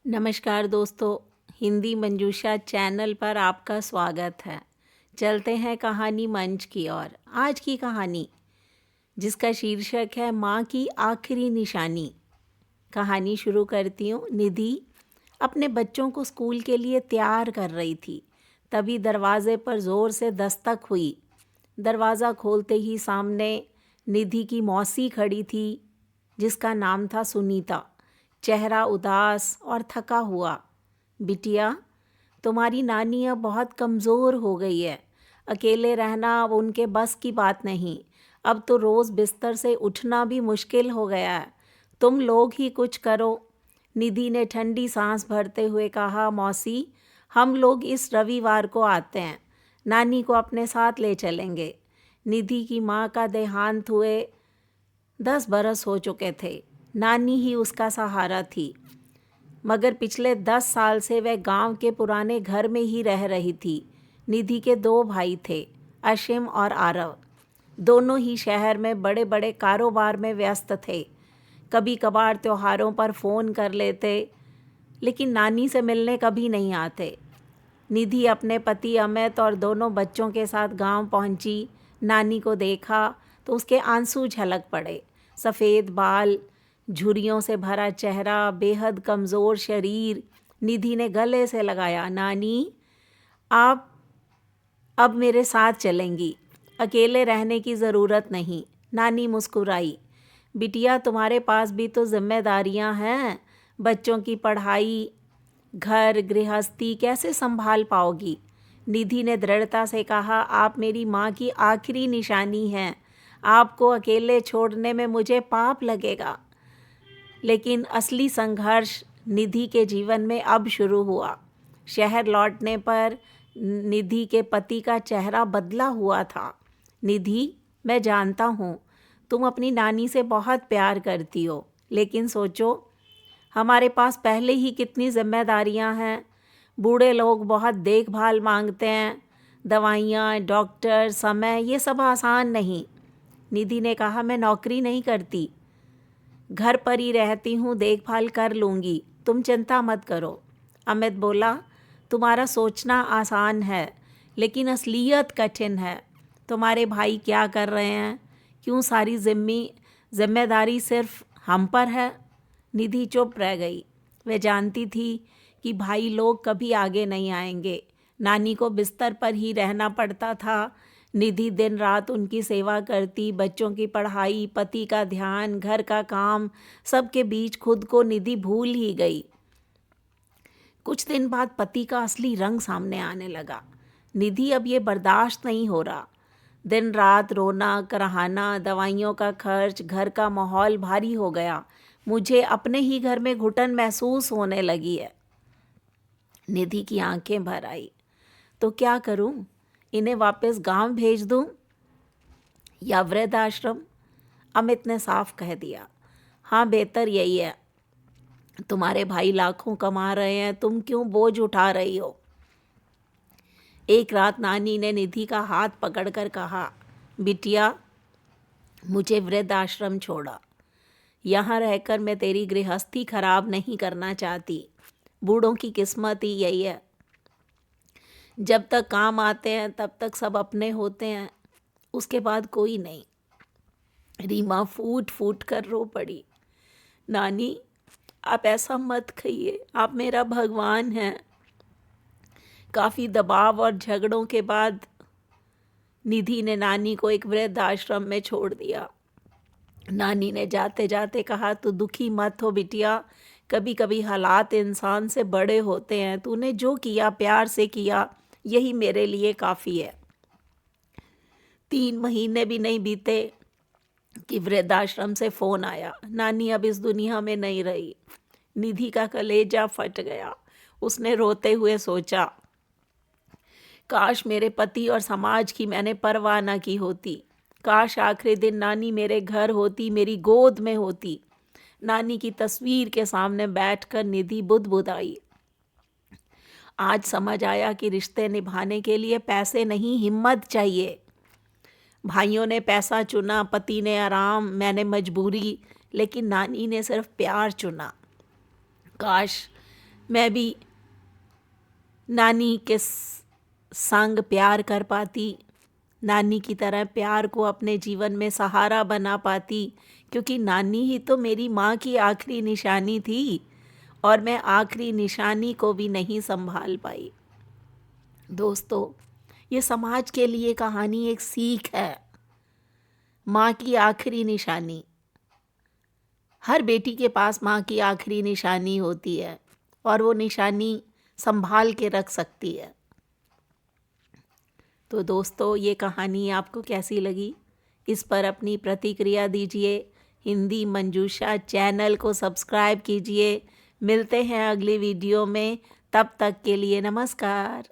नमस्कार दोस्तों, हिंदी मंजूषा चैनल पर आपका स्वागत है। चलते हैं कहानी मंच की ओर। आज की कहानी जिसका शीर्षक है माँ की आखिरी निशानी। कहानी शुरू करती हूँ। निधि अपने बच्चों को स्कूल के लिए तैयार कर रही थी, तभी दरवाजे पर ज़ोर से दस्तक हुई। दरवाज़ा खोलते ही सामने निधि की मौसी खड़ी थी, जिसका नाम था सुनीता। चेहरा उदास और थका हुआ। बिटिया, तुम्हारी नानी अब बहुत कमज़ोर हो गई है। अकेले रहना अब उनके बस की बात नहीं। अब तो रोज़ बिस्तर से उठना भी मुश्किल हो गया है। तुम लोग ही कुछ करो। निधि ने ठंडी सांस भरते हुए कहा, मौसी, हम लोग इस रविवार को आते हैं। नानी को अपने साथ ले चलेंगे। निधि की माँ का देहांत हुए 10 बरस हो चुके थे। नानी ही उसका सहारा थी, मगर पिछले 10 साल से वह गांव के पुराने घर में ही रह रही थी। निधि के 2 भाई थे, अशिम और आरव। दोनों ही शहर में बड़े बड़े कारोबार में व्यस्त थे। कभी कभार त्योहारों पर फ़ोन कर लेते, लेकिन नानी से मिलने कभी नहीं आते। निधि अपने पति अमित और दोनों बच्चों के साथ गांव पहुंची। नानी को देखा तो उसके आंसू झलक पड़े। सफ़ेद बाल, झुर्रियों से भरा चेहरा, बेहद कमज़ोर शरीर। निधि ने गले से लगाया, नानी, आप अब मेरे साथ चलेंगी। अकेले रहने की ज़रूरत नहीं। नानी मुस्कुराई। बिटिया, तुम्हारे पास भी तो जिम्मेदारियां हैं। बच्चों की पढ़ाई, घर गृहस्थी कैसे संभाल पाओगी? निधि ने दृढ़ता से कहा, आप मेरी माँ की आखिरी निशानी हैं। आपको अकेले छोड़ने में मुझे पाप लगेगा। लेकिन असली संघर्ष निधि के जीवन में अब शुरू हुआ। शहर लौटने पर निधि के पति का चेहरा बदला हुआ था। निधि, मैं जानता हूँ तुम अपनी नानी से बहुत प्यार करती हो, लेकिन सोचो, हमारे पास पहले ही कितनी जिम्मेदारियाँ हैं। बूढ़े लोग बहुत देखभाल मांगते हैं। दवाइयाँ, डॉक्टर, समय, ये सब आसान नहीं। निधि ने कहा, मैं नौकरी नहीं करती, घर पर ही रहती हूँ, देखभाल कर लूँगी, तुम चिंता मत करो। अमित बोला, तुम्हारा सोचना आसान है, लेकिन असलियत कठिन है। तुम्हारे भाई क्या कर रहे हैं? क्यों सारी जिम्मेदारी सिर्फ हम पर है? निधि चुप रह गई। वह जानती थी कि भाई लोग कभी आगे नहीं आएंगे। नानी को बिस्तर पर ही रहना पड़ता था। निधि दिन रात उनकी सेवा करती। बच्चों की पढ़ाई, पति का ध्यान, घर का काम, सबके बीच खुद को निधि भूल ही गई। कुछ दिन बाद पति का असली रंग सामने आने लगा। निधि अब ये बर्दाश्त नहीं हो रहा। दिन रात रोना, कराहना, दवाइयों का खर्च, घर का माहौल भारी हो गया। मुझे अपने ही घर में घुटन महसूस होने लगी है। निधि की आंखें भर आई। तो क्या करूं? इन्हें वापस गांव भेज दूं या वृद्धाश्रम? अमित ने साफ कह दिया, हाँ, बेहतर यही है। तुम्हारे भाई लाखों कमा रहे हैं, तुम क्यों बोझ उठा रही हो? एक रात नानी ने निधि का हाथ पकड़कर कहा, बिटिया, मुझे वृद्धाश्रम छोड़ा। यहाँ रहकर मैं तेरी गृहस्थी खराब नहीं करना चाहती। बूढ़ों की किस्मत ही यही है, जब तक काम आते हैं तब तक सब अपने होते हैं, उसके बाद कोई नहीं। रीमा फूट फूट कर रो पड़ी। नानी, आप ऐसा मत कहिए, आप मेरा भगवान हैं। काफ़ी दबाव और झगड़ों के बाद निधि ने नानी को एक वृद्धाश्रम में छोड़ दिया। नानी ने जाते जाते कहा, तू दुखी मत हो बिटिया, कभी कभी हालात इंसान से बड़े होते हैं। तूने जो किया प्यार से किया, यही मेरे लिए काफ़ी है। 3 महीने भी नहीं बीते कि वृद्धाश्रम से फ़ोन आया। नानी अब इस दुनिया में नहीं रही। निधि का कलेजा फट गया। उसने रोते हुए सोचा, काश मेरे पति और समाज की मैंने परवाह न की होती। काश आखिरी दिन नानी मेरे घर होती, मेरी गोद में होती। नानी की तस्वीर के सामने बैठकर निधि बुदबुदाई। आज समझ आया कि रिश्ते निभाने के लिए पैसे नहीं, हिम्मत चाहिए। भाइयों ने पैसा चुना, पति ने आराम, मैंने मजबूरी, लेकिन नानी ने सिर्फ प्यार चुना। काश मैं भी नानी के संग प्यार कर पाती, नानी की तरह प्यार को अपने जीवन में सहारा बना पाती, क्योंकि नानी ही तो मेरी माँ की आखिरी निशानी थी और मैं आखिरी निशानी को भी नहीं संभाल पाई। दोस्तों, ये समाज के लिए कहानी एक सीख है। माँ की आखिरी निशानी, हर बेटी के पास माँ की आखिरी निशानी होती है और वो निशानी संभाल के रख सकती है। तो दोस्तों, ये कहानी आपको कैसी लगी? इस पर अपनी प्रतिक्रिया दीजिए। हिंदी मंजूषा चैनल को सब्सक्राइब कीजिए। मिलते हैं अगली वीडियो में, तब तक के लिए नमस्कार।